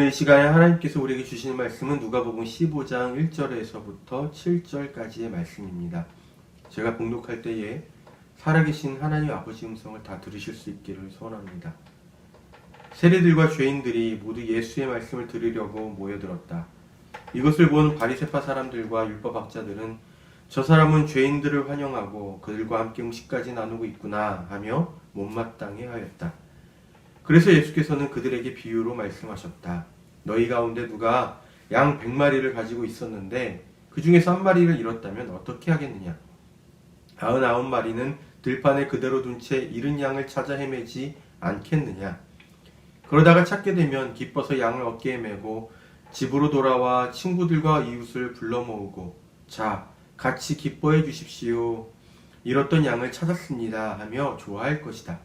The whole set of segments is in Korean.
오늘 이 시간에 하나님께서 우리에게 주시는 말씀은 누가복음 15장 1절에서부터 7절까지의 말씀입니다. 제가 봉독할 때에 살아계신 하나님 아버지 음성을 다 들으실 수 있기를 소원합니다. 세리들과 죄인들이 모두 예수의 말씀을 들으려고 모여들었다. 이것을 본 바리새파 사람들과 율법학자들은 저 사람은 죄인들을 환영하고 그들과 함께 음식까지 나누고 있구나 하며 못마땅해 하였다. 그래서 예수께서는 그들에게 비유로 말씀하셨다. 너희 가운데 누가 양 100마리를 가지고 있었는데 그 중에서 한 마리를 잃었다면 어떻게 하겠느냐? 99마리는 들판에 그대로 둔 채 잃은 양을 찾아 헤매지 않겠느냐? 그러다가 찾게 되면 기뻐서 양을 어깨에 메고 집으로 돌아와 친구들과 이웃을 불러 모으고 자, 같이 기뻐해 주십시오. 잃었던 양을 찾았습니다 하며 좋아할 것이다.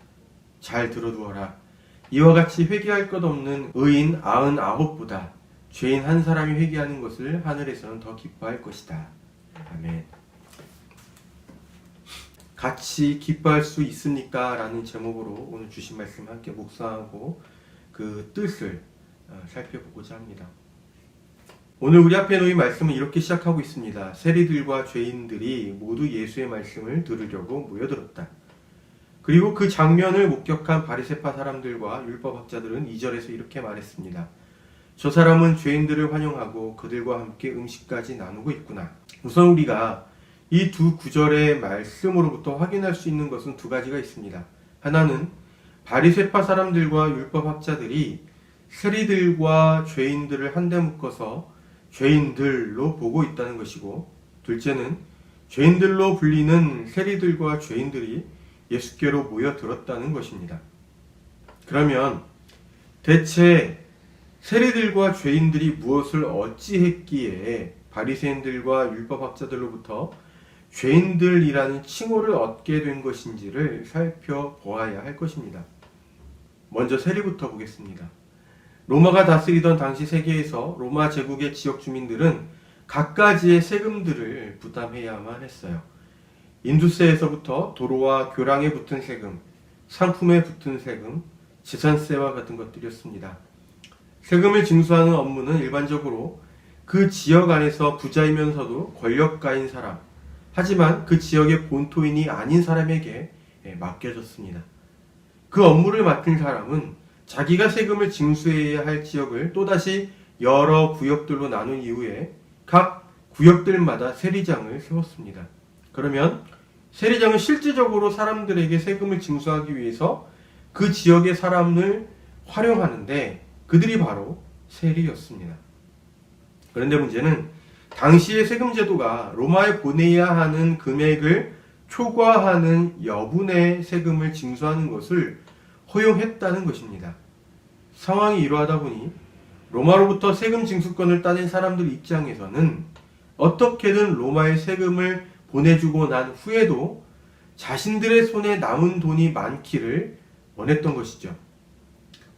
잘 들어두어라. 이와 같이 회개할 것 없는 의인 99보다 죄인 한 사람이 회개하는 것을 하늘에서는 더 기뻐할 것이다. 아멘. 같이 기뻐할 수 있습니까? 라는 제목으로 오늘 주신 말씀 함께 묵상하고 그 뜻을 살펴보고자 합니다. 오늘 우리 앞에 놓인 말씀은 이렇게 시작하고 있습니다. 세리들과 죄인들이 모두 예수의 말씀을 들으려고 모여들었다. 그리고 그 장면을 목격한 바리새파 사람들과 율법학자들은 2절에서 이렇게 말했습니다. 저 사람은 죄인들을 환영하고 그들과 함께 음식까지 나누고 있구나. 우선 우리가 이 두 구절의 말씀으로부터 확인할 수 있는 것은 두 가지가 있습니다. 하나는 바리새파 사람들과 율법학자들이 세리들과 죄인들을 한데 묶어서 죄인들로 보고 있다는 것이고, 둘째는 죄인들로 불리는 세리들과 죄인들이 예수께로 모여들었다는 것입니다. 그러면 대체 세리들과 죄인들이 무엇을 어찌했기에 바리새인들과 율법학자들로부터 죄인들이라는 칭호를 얻게 된 것인지를 살펴보아야 할 것입니다. 먼저 세리부터 보겠습니다. 로마가 다스리던 당시 세계에서 로마 제국의 지역 주민들은 갖가지의 세금들을 부담해야만 했어요. 인두세에서부터 도로와 교량에 붙은 세금, 상품에 붙은 세금, 재산세와 같은 것들이었습니다. 세금을 징수하는 업무는 일반적으로 그 지역 안에서 부자이면서도 권력가인 사람, 하지만 그 지역의 본토인이 아닌 사람에게 맡겨졌습니다. 그 업무를 맡은 사람은 자기가 세금을 징수해야 할 지역을 또다시 여러 구역들로 나눈 이후에 각 구역들마다 세리장을 세웠습니다. 그러면 세리장은 실질적으로 사람들에게 세금을 징수하기 위해서 그 지역의 사람을 활용하는데 그들이 바로 세리였습니다. 그런데 문제는 당시의 세금 제도가 로마에 보내야 하는 금액을 초과하는 여분의 세금을 징수하는 것을 허용했다는 것입니다. 상황이 이러하다 보니 로마로부터 세금 징수권을 따낸 사람들 입장에서는 어떻게든 로마의 세금을 보내주고 난 후에도 자신들의 손에 남은 돈이 많기를 원했던 것이죠.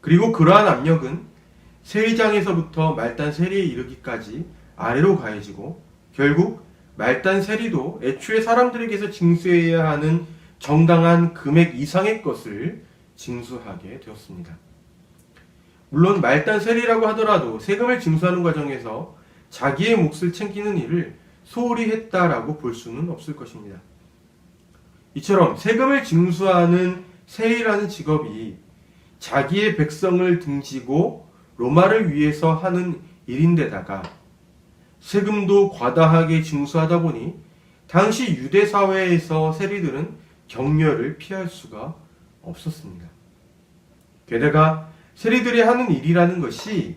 그리고 그러한 압력은 세리장에서부터 말단 세리에 이르기까지 아래로 가해지고 결국 말단 세리도 애초에 사람들에게서 징수해야 하는 정당한 금액 이상의 것을 징수하게 되었습니다. 물론 말단 세리라고 하더라도 세금을 징수하는 과정에서 자기의 몫을 챙기는 일을 소홀히 했다라고 볼 수는 없을 것입니다. 이처럼 세금을 징수하는 세리라는 직업이 자기의 백성을 등지고 로마를 위해서 하는 일인데다가 세금도 과다하게 징수하다 보니 당시 유대 사회에서 세리들은 격려를 피할 수가 없었습니다. 게다가 세리들이 하는 일이라는 것이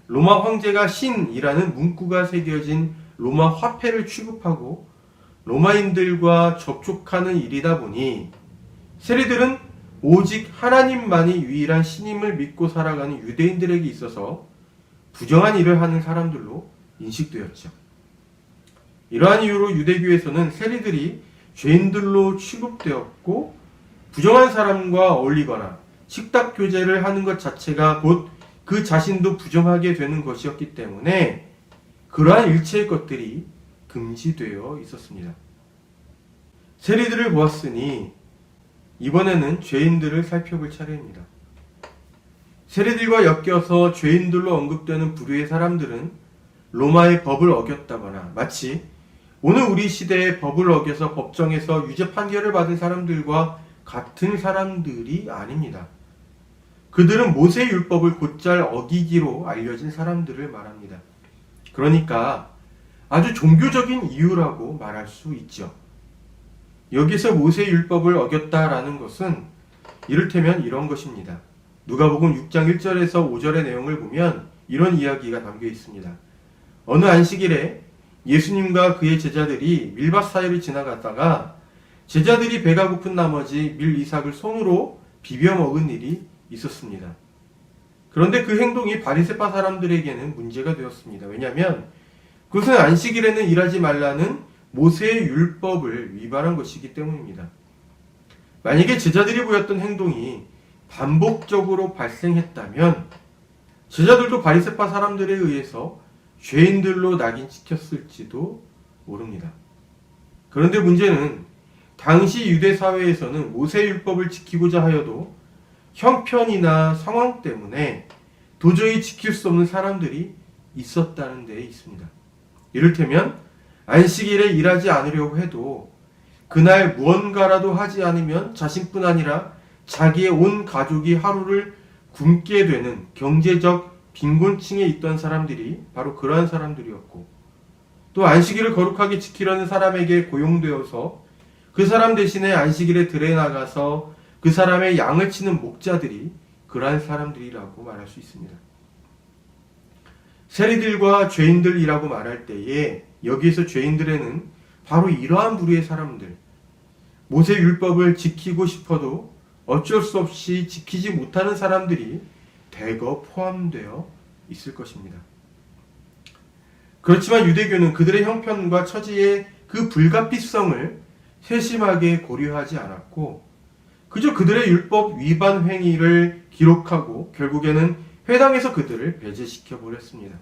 로마 황제가 신이라는 문구가 새겨진 로마 화폐를 취급하고 로마인들과 접촉하는 일이다 보니 세리들은 오직 하나님만이 유일한 신임을 믿고 살아가는 유대인들에게 있어서 부정한 일을 하는 사람들로 인식되었죠. 이러한 이유로 유대교에서는 세리들이 죄인들로 취급되었고 부정한 사람과 어울리거나 식탁 교제를 하는 것 자체가 곧 그 자신도 부정하게 되는 것이었기 때문에 그러한 일체의 것들이 금지되어 있었습니다. 세리들을 보았으니 이번에는 죄인들을 살펴볼 차례입니다. 세리들과 엮여서 죄인들로 언급되는 부류의 사람들은 로마의 법을 어겼다거나 마치 오늘 우리 시대의 법을 어겨서 법정에서 유죄 판결을 받은 사람들과 같은 사람들이 아닙니다. 그들은 모세의 율법을 곧잘 어기기로 알려진 사람들을 말합니다. 그러니까 아주 종교적인 이유라고 말할 수 있죠. 여기서 모세의 율법을 어겼다라는 것은 이를테면 이런 것입니다. 누가복음 6장 1절에서 5절의 내용을 보면 이런 이야기가 담겨 있습니다. 어느 안식일에 예수님과 그의 제자들이 밀밭 사이를 지나갔다가 제자들이 배가 고픈 나머지 밀 이삭을 손으로 비벼 먹은 일이 있었습니다. 그런데 그 행동이 바리새파 사람들에게는 문제가 되었습니다. 왜냐하면 그것은 안식일에는 일하지 말라는 모세의 율법을 위반한 것이기 때문입니다. 만약에 제자들이 보였던 행동이 반복적으로 발생했다면 제자들도 바리새파 사람들에 의해서 죄인들로 낙인시켰을지도 모릅니다. 그런데 문제는 당시 유대 사회에서는 모세의 율법을 지키고자 하여도 형편이나 상황 때문에 도저히 지킬 수 없는 사람들이 있었다는 데 있습니다. 이를테면 안식일에 일하지 않으려고 해도 그날 무언가라도 하지 않으면 자신뿐 아니라 자기의 온 가족이 하루를 굶게 되는 경제적 빈곤층에 있던 사람들이 바로 그러한 사람들이었고, 또 안식일을 거룩하게 지키려는 사람에게 고용되어서 그 사람 대신에 안식일에 들에 나가서 그 사람의 양을 치는 목자들이 그러한 사람들이라고 말할 수 있습니다. 세리들과 죄인들이라고 말할 때에 여기에서 죄인들에는 바로 이러한 부류의 사람들, 모세 율법을 지키고 싶어도 어쩔 수 없이 지키지 못하는 사람들이 대거 포함되어 있을 것입니다. 그렇지만 유대교는 그들의 형편과 처지의 그 불가피성을 세심하게 고려하지 않았고 그저 그들의 율법 위반 행위를 기록하고 결국에는 회당에서 그들을 배제시켜 버렸습니다.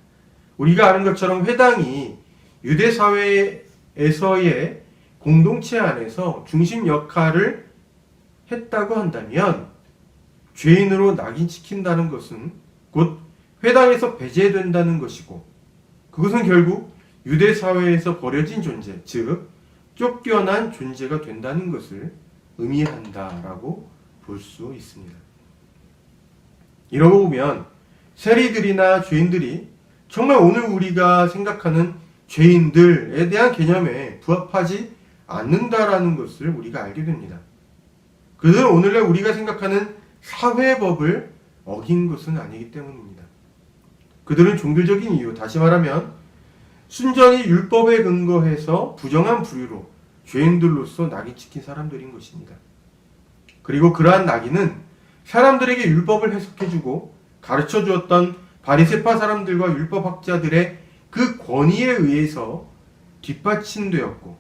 우리가 아는 것처럼 회당이 유대 사회에서의 공동체 안에서 중심 역할을 했다고 한다면 죄인으로 낙인시킨다는 것은 곧 회당에서 배제된다는 것이고 그것은 결국 유대 사회에서 버려진 존재, 즉 쫓겨난 존재가 된다는 것을 의미한다라고 볼 수 있습니다. 이러고 보면 세리들이나 죄인들이 정말 오늘 우리가 생각하는 죄인들에 대한 개념에 부합하지 않는다라는 것을 우리가 알게 됩니다. 그들은 오늘날 우리가 생각하는 사회법을 어긴 것은 아니기 때문입니다. 그들은 종교적인 이유, 다시 말하면 순전히 율법에 근거해서 부정한 부류로 죄인들로서 낙인찍힌 사람들인 것입니다. 그리고 그러한 낙인은 사람들에게 율법을 해석해주고 가르쳐주었던 바리새파 사람들과 율법학자들의 그 권위에 의해서 뒷받침되었고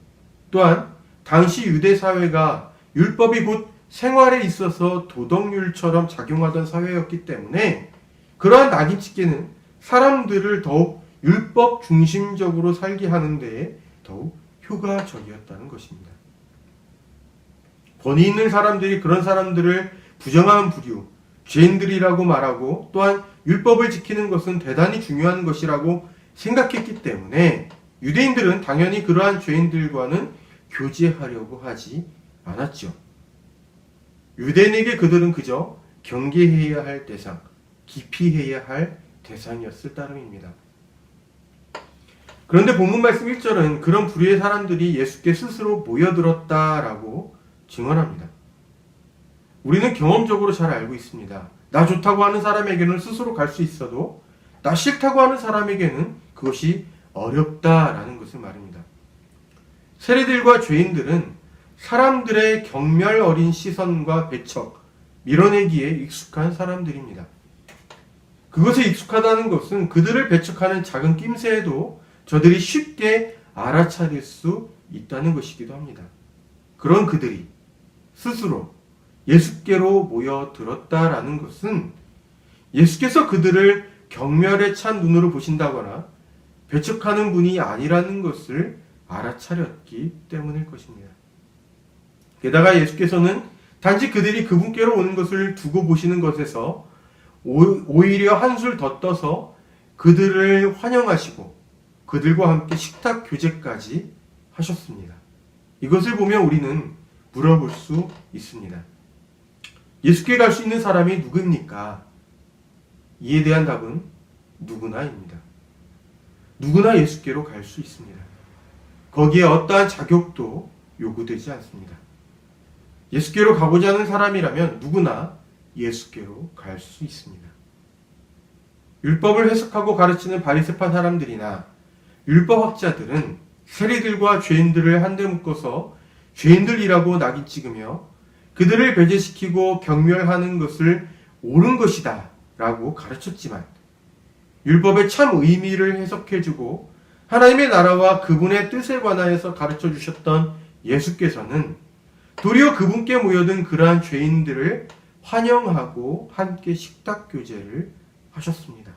또한 당시 유대 사회가 율법이 곧 생활에 있어서 도덕률처럼 작용하던 사회였기 때문에 그러한 낙인찍기는 사람들을 더욱 율법 중심적으로 살게 하는 데에 더욱 효과적이었다는 것입니다. 권위 있는 사람들이 그런 사람들을 부정한 부류, 죄인들이라고 말하고 또한 율법을 지키는 것은 대단히 중요한 것이라고 생각했기 때문에 유대인들은 당연히 그러한 죄인들과는 교제하려고 하지 않았죠. 유대인에게 그들은 그저 경계해야 할 대상, 기피해야 할 대상이었을 따름입니다. 그런데 본문 말씀 1절은 그런 부류의 사람들이 예수께 스스로 모여들었다라고 증언합니다. 우리는 경험적으로 잘 알고 있습니다. 나 좋다고 하는 사람에게는 스스로 갈 수 있어도 나 싫다고 하는 사람에게는 그것이 어렵다라는 것을 말입니다. 세리들과 죄인들은 사람들의 경멸 어린 시선과 배척, 밀어내기에 익숙한 사람들입니다. 그것에 익숙하다는 것은 그들을 배척하는 작은 낌새에도 저들이 쉽게 알아차릴 수 있다는 것이기도 합니다. 그런 그들이 스스로 예수께로 모여들었다라는 것은 예수께서 그들을 경멸에 찬 눈으로 보신다거나 배척하는 분이 아니라는 것을 알아차렸기 때문일 것입니다. 게다가 예수께서는 단지 그들이 그분께로 오는 것을 두고 보시는 것에서 오히려 한술 더 떠서 그들을 환영하시고 그들과 함께 식탁 교제까지 하셨습니다. 이것을 보면 우리는 물어볼 수 있습니다. 예수께 갈 수 있는 사람이 누구입니까? 이에 대한 답은 누구나입니다. 누구나 예수께로 갈 수 있습니다. 거기에 어떠한 자격도 요구되지 않습니다. 예수께로 가고자 하는 사람이라면 누구나 예수께로 갈 수 있습니다. 율법을 해석하고 가르치는 바리새파 사람들이나 율법학자들은 세리들과 죄인들을 한데 묶어서 죄인들이라고 낙인 찍으며 그들을 배제시키고 경멸하는 것을 옳은 것이다 라고 가르쳤지만 율법의 참 의미를 해석해주고 하나님의 나라와 그분의 뜻에 관하여서 가르쳐 주셨던 예수께서는 도리어 그분께 모여든 그러한 죄인들을 환영하고 함께 식탁 교제를 하셨습니다.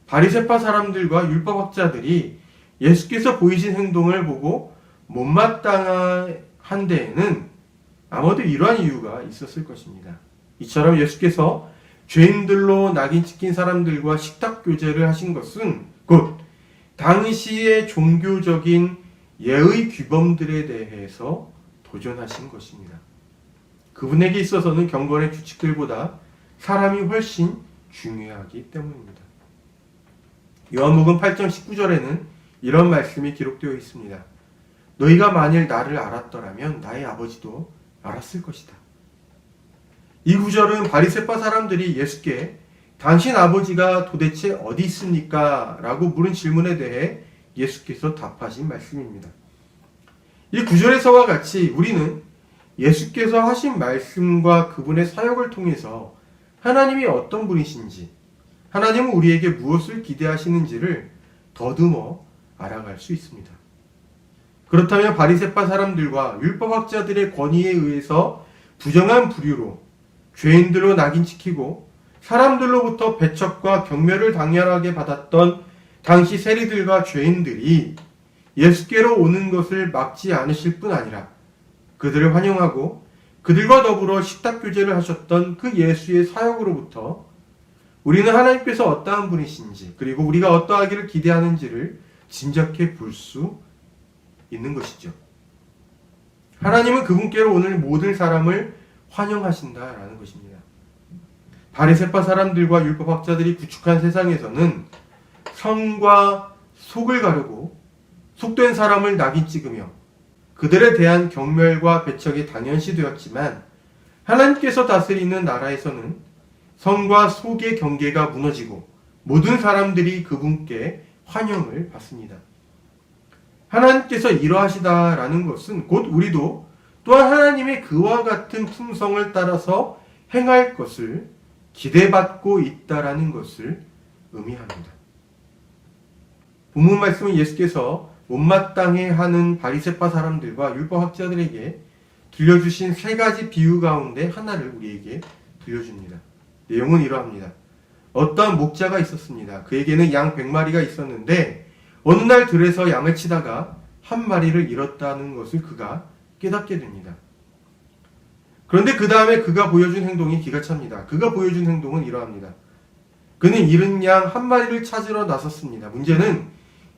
바리새파 사람들과 율법학자들이 예수께서 보이신 행동을 보고 못마땅한 데에는 아마도 이러한 이유가 있었을 것입니다. 이처럼 예수께서 죄인들로 낙인 찍힌 사람들과 식탁 교제를 하신 것은 곧 당시의 종교적인 예의 규범들에 대해서 도전하신 것입니다. 그분에게 있어서는 경건의 규칙들보다 사람이 훨씬 중요하기 때문입니다. 요한복음 8장 19절에는 이런 말씀이 기록되어 있습니다. 너희가 만일 나를 알았더라면 나의 아버지도 알았을 것이다. 이 구절은 바리새파 사람들이 예수께 당신 아버지가 도대체 어디 있습니까? 라고 물은 질문에 대해 예수께서 답하신 말씀입니다. 이 구절에서와 같이 우리는 예수께서 하신 말씀과 그분의 사역을 통해서 하나님이 어떤 분이신지, 하나님은 우리에게 무엇을 기대하시는지를 더듬어 알아갈 수 있습니다. 그렇다면 바리새파 사람들과 율법학자들의 권위에 의해서 부정한 부류로 죄인들로 낙인 찍히고 사람들로부터 배척과 경멸을 당연하게 받았던 당시 세리들과 죄인들이 예수께로 오는 것을 막지 않으실 뿐 아니라 그들을 환영하고 그들과 더불어 식탁 교제를 하셨던 그 예수의 사역으로부터 우리는 하나님께서 어떠한 분이신지 그리고 우리가 어떠하기를 기대하는지를 짐작해 볼 수 있는 것이죠. 하나님은 그분께로 오는 모든 사람을 환영하신다라는 것입니다. 바리새파 사람들과 율법학자들이 구축한 세상에서는 성과 속을 가르고 속된 사람을 낙인 찍으며 그들에 대한 경멸과 배척이 당연시 되었지만 하나님께서 다스리는 나라에서는 성과 속의 경계가 무너지고 모든 사람들이 그분께 환영을 받습니다. 하나님께서 이러하시다라는 것은 곧 우리도 또한 하나님의 그와 같은 품성을 따라서 행할 것을 기대받고 있다라는 것을 의미합니다. 본문 말씀은 예수께서 못마땅해 하는 바리새파 사람들과 율법학자들에게 들려주신 세 가지 비유 가운데 하나를 우리에게 들려줍니다. 내용은 이러합니다. 어떠한 목자가 있었습니다. 그에게는 양 100마리가 있었는데 어느 날 들에서 양을 치다가 한 마리를 잃었다는 것을 그가 깨닫게 됩니다. 그런데 그 다음에 그가 보여준 행동이 기가 찹니다. 그가 보여준 행동은 이러합니다. 그는 잃은 양 한 마리를 찾으러 나섰습니다. 문제는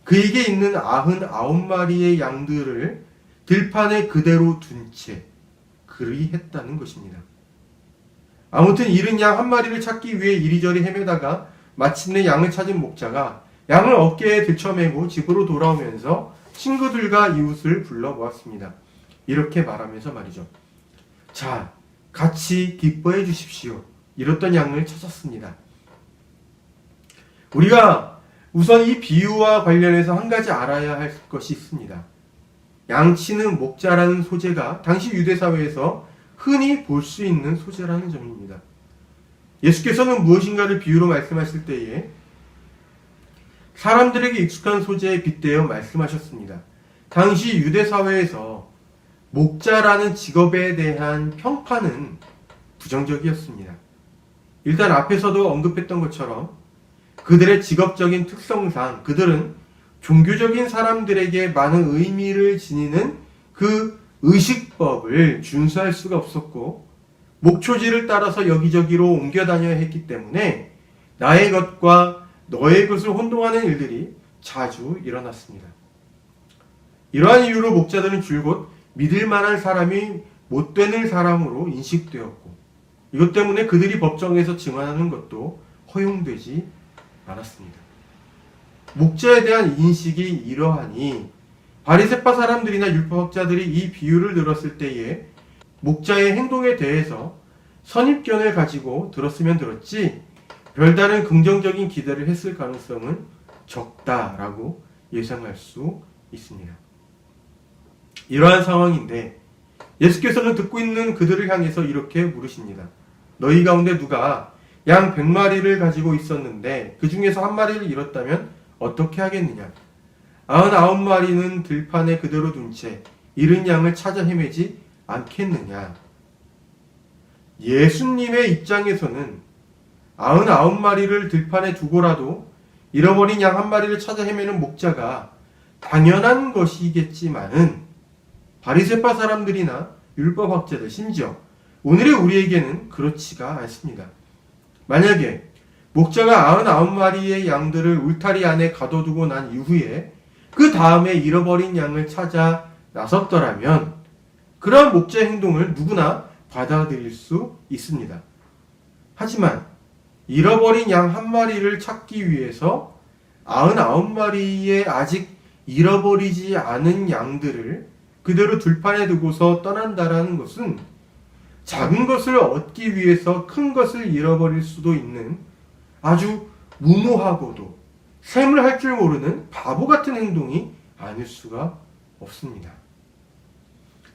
그에게 있는 99마리의 양들을 들판에 그대로 둔 채 그리했다는 것입니다. 아무튼 잃은 양 한 마리를 찾기 위해 이리저리 헤매다가 마침내 양을 찾은 목자가 양을 어깨에 들쳐매고 집으로 돌아오면서 친구들과 이웃을 불러 모았습니다. 이렇게 말하면서 말이죠. 자, 같이 기뻐해 주십시오. 잃었던 양을 찾았습니다. 우리가 우선 이 비유와 관련해서 한 가지 알아야 할 것이 있습니다. 양치는 목자라는 소재가 당시 유대사회에서 흔히 볼 수 있는 소재라는 점입니다. 예수께서는 무엇인가를 비유로 말씀하실 때에 사람들에게 익숙한 소재에 빗대어 말씀하셨습니다. 당시 유대사회에서 목자라는 직업에 대한 평판은 부정적이었습니다. 일단 앞에서도 언급했던 것처럼 그들의 직업적인 특성상 그들은 종교적인 사람들에게 많은 의미를 지니는 그 의식법을 준수할 수가 없었고 목초지를 따라서 여기저기로 옮겨 다녀야 했기 때문에 나의 것과 너의 것을 혼동하는 일들이 자주 일어났습니다. 이러한 이유로 목자들은 줄곧 믿을 만한 사람이 못 되는 사람으로 인식되었고, 이것 때문에 그들이 법정에서 증언하는 것도 허용되지 않았습니다. 목자에 대한 인식이 이러하니 바리새파 사람들이나 율법학자들이 이 비유를 들었을 때에 목자의 행동에 대해서 선입견을 가지고 들었으면 들었지 별다른 긍정적인 기대를 했을 가능성은 적다라고 예상할 수 있습니다. 이러한 상황인데 예수께서는 듣고 있는 그들을 향해서 이렇게 물으십니다. 너희 가운데 누가 양 100마리를 가지고 있었는데 그 중에서 한 마리를 잃었다면 어떻게 하겠느냐? 99마리는 들판에 그대로 둔 채 잃은 양을 찾아 헤매지 않겠느냐? 예수님의 입장에서는 99마리를 들판에 두고라도 잃어버린 양 한 마리를 찾아 헤매는 목자가 당연한 것이겠지만은 바리새파 사람들이나 율법학자들, 심지어 오늘의 우리에게는 그렇지가 않습니다. 만약에 목자가 99마리의 양들을 울타리 안에 가둬두고 난 이후에 그 다음에 잃어버린 양을 찾아 나섰더라면 그러한 목자의 행동을 누구나 받아들일 수 있습니다. 하지만 잃어버린 양 한 마리를 찾기 위해서 99마리의 아직 잃어버리지 않은 양들을 그대로 들판에 두고서 떠난다라는 것은 작은 것을 얻기 위해서 큰 것을 잃어버릴 수도 있는 아주 무모하고도 셈을 할 줄 모르는 바보 같은 행동이 아닐 수가 없습니다.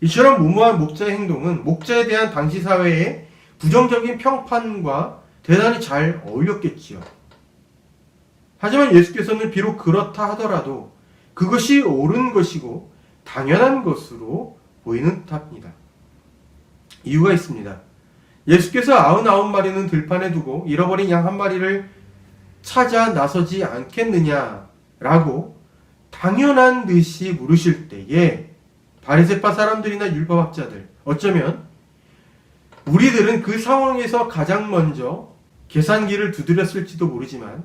이처럼 무모한 목자의 행동은 목자에 대한 당시 사회의 부정적인 평판과 대단히 잘 어울렸겠지요. 하지만 예수께서는 비록 그렇다 하더라도 그것이 옳은 것이고 당연한 것으로 보이는 듯합니다. 이유가 있습니다. 예수께서 99마리는 들판에 두고 잃어버린 양 한 마리를 찾아 나서지 않겠느냐라고 당연한 듯이 물으실 때에 바리새파 사람들이나 율법학자들, 어쩌면 우리들은 그 상황에서 가장 먼저 계산기를 두드렸을지도 모르지만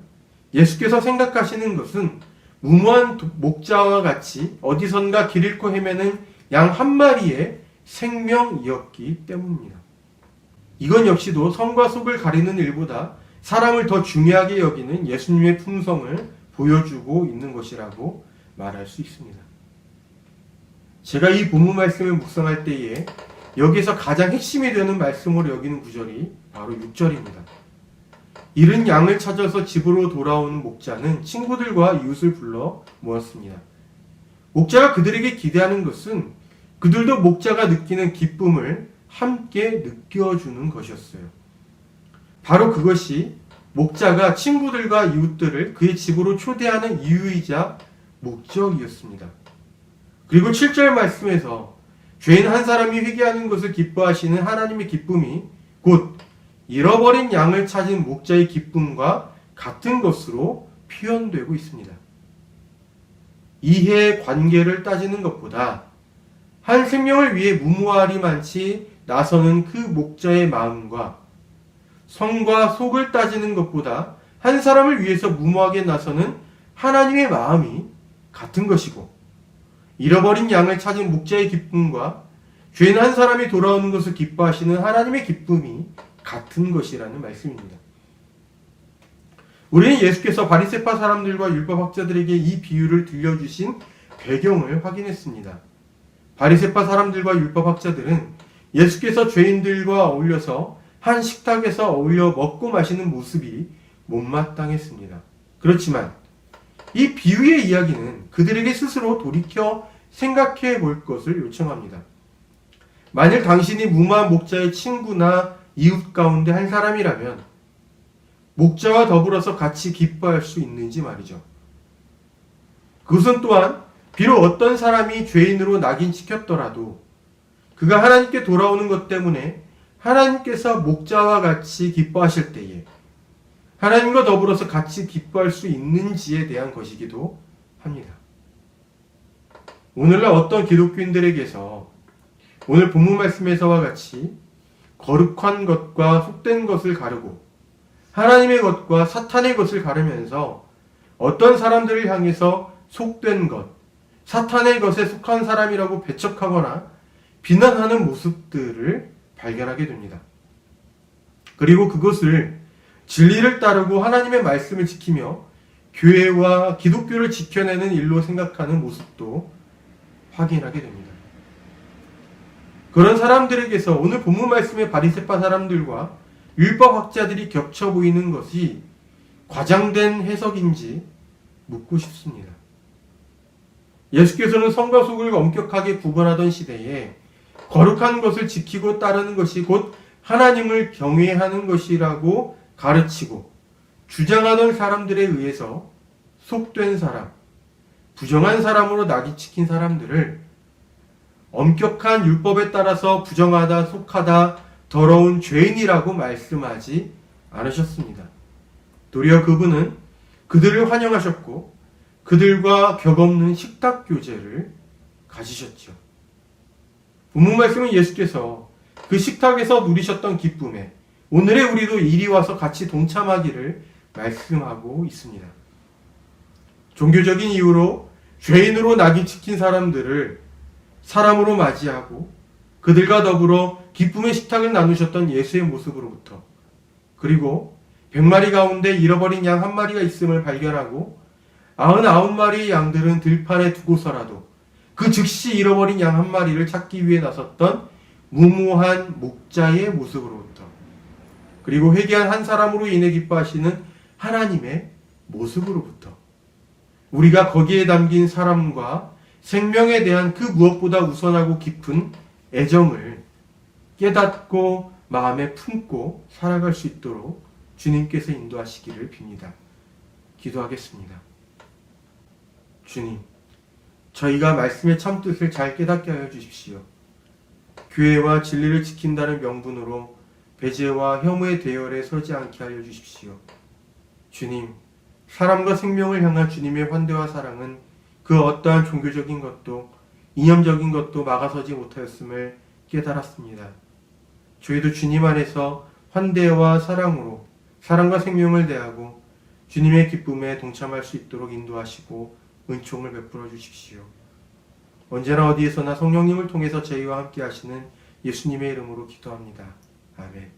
예수께서 생각하시는 것은 무모한 목자와 같이 어디선가 길 잃고 헤매는 양 한 마리의 생명이었기 때문입니다. 이건 역시도 성과 속을 가리는 일보다 사람을 더 중요하게 여기는 예수님의 품성을 보여주고 있는 것이라고 말할 수 있습니다. 제가 이 본문 말씀을 묵상할 때에 여기에서 가장 핵심이 되는 말씀으로 여기는 구절이 바로 6절입니다. 잃은 양을 찾아서 집으로 돌아오는 목자는 친구들과 이웃을 불러 모았습니다. 목자가 그들에게 기대하는 것은 그들도 목자가 느끼는 기쁨을 함께 느껴주는 것이었어요. 바로 그것이 목자가 친구들과 이웃들을 그의 집으로 초대하는 이유이자 목적이었습니다. 그리고 7절 말씀에서 죄인 한 사람이 회개하는 것을 기뻐하시는 하나님의 기쁨이 곧 잃어버린 양을 찾은 목자의 기쁨과 같은 것으로 표현되고 있습니다. 이해의 관계를 따지는 것보다 한 생명을 위해 무모하리만치 나서는 그 목자의 마음과 성과 속을 따지는 것보다 한 사람을 위해서 무모하게 나서는 하나님의 마음이 같은 것이고, 잃어버린 양을 찾은 목자의 기쁨과 죄인 한 사람이 돌아오는 것을 기뻐하시는 하나님의 기쁨이 같은 것이라는 말씀입니다. 우리는 예수께서 바리새파 사람들과 율법학자들에게 이 비유를 들려주신 배경을 확인했습니다. 바리새파 사람들과 율법학자들은 예수께서 죄인들과 어울려서 한 식탁에서 어울려 먹고 마시는 모습이 못마땅했습니다. 그렇지만 이 비유의 이야기는 그들에게 스스로 돌이켜 생각해 볼 것을 요청합니다. 만일 당신이 무모한 목자의 친구나 이웃 가운데 한 사람이라면 목자와 더불어서 같이 기뻐할 수 있는지 말이죠. 그것은 또한 비록 어떤 사람이 죄인으로 낙인찍혔더라도 그가 하나님께 돌아오는 것 때문에 하나님께서 목자와 같이 기뻐하실 때에 하나님과 더불어서 같이 기뻐할 수 있는지에 대한 것이기도 합니다. 오늘날 어떤 기독교인들에게서 오늘 본문 말씀에서와 같이 거룩한 것과 속된 것을 가르고 하나님의 것과 사탄의 것을 가르면서 어떤 사람들을 향해서 속된 것, 사탄의 것에 속한 사람이라고 배척하거나 비난하는 모습들을 발견하게 됩니다. 그리고 그것을 진리를 따르고 하나님의 말씀을 지키며 교회와 기독교를 지켜내는 일로 생각하는 모습도 확인하게 됩니다. 그런 사람들에게서 오늘 본문 말씀의 바리새파 사람들과 율법학자들이 겹쳐 보이는 것이 과장된 해석인지 묻고 싶습니다. 예수께서는 성과 속을 엄격하게 구분하던 시대에 거룩한 것을 지키고 따르는 것이 곧 하나님을 경외하는 것이라고 가르치고 주장하던 사람들에 의해서 속된 사람, 부정한 사람으로 낙인찍힌 사람들을 엄격한 율법에 따라서 부정하다, 속하다, 더러운 죄인이라고 말씀하지 않으셨습니다. 도리어 그분은 그들을 환영하셨고 그들과 격없는 식탁 교제를 가지셨죠. 본문 말씀은 예수께서 그 식탁에서 누리셨던 기쁨에 오늘의 우리도 이리 와서 같이 동참하기를 말씀하고 있습니다. 종교적인 이유로 죄인으로 낙인찍힌 사람들을 사람으로 맞이하고 그들과 더불어 기쁨의 식탁을 나누셨던 예수의 모습으로부터, 그리고 100마리 가운데 잃어버린 양 한 마리가 있음을 발견하고 99마리의 양들은 들판에 두고서라도 그 즉시 잃어버린 양 한 마리를 찾기 위해 나섰던 무모한 목자의 모습으로부터, 그리고 회개한 한 사람으로 인해 기뻐하시는 하나님의 모습으로부터 우리가 거기에 담긴 사람과 생명에 대한 그 무엇보다 우선하고 깊은 애정을 깨닫고 마음에 품고 살아갈 수 있도록 주님께서 인도하시기를 빕니다. 기도하겠습니다. 주님, 저희가 말씀의 참뜻을 잘 깨닫게 하여 주십시오. 교회와 진리를 지킨다는 명분으로 배제와 혐오의 대열에 서지 않게 하여 주십시오. 주님, 사람과 생명을 향한 주님의 환대와 사랑은 그 어떠한 종교적인 것도 이념적인 것도 막아서지 못하였음을 깨달았습니다. 저희도 주님 안에서 환대와 사랑으로 사랑과 생명을 대하고 주님의 기쁨에 동참할 수 있도록 인도하시고 은총을 베풀어 주십시오. 언제나 어디에서나 성령님을 통해서 저희와 함께 하시는 예수님의 이름으로 기도합니다. 아멘.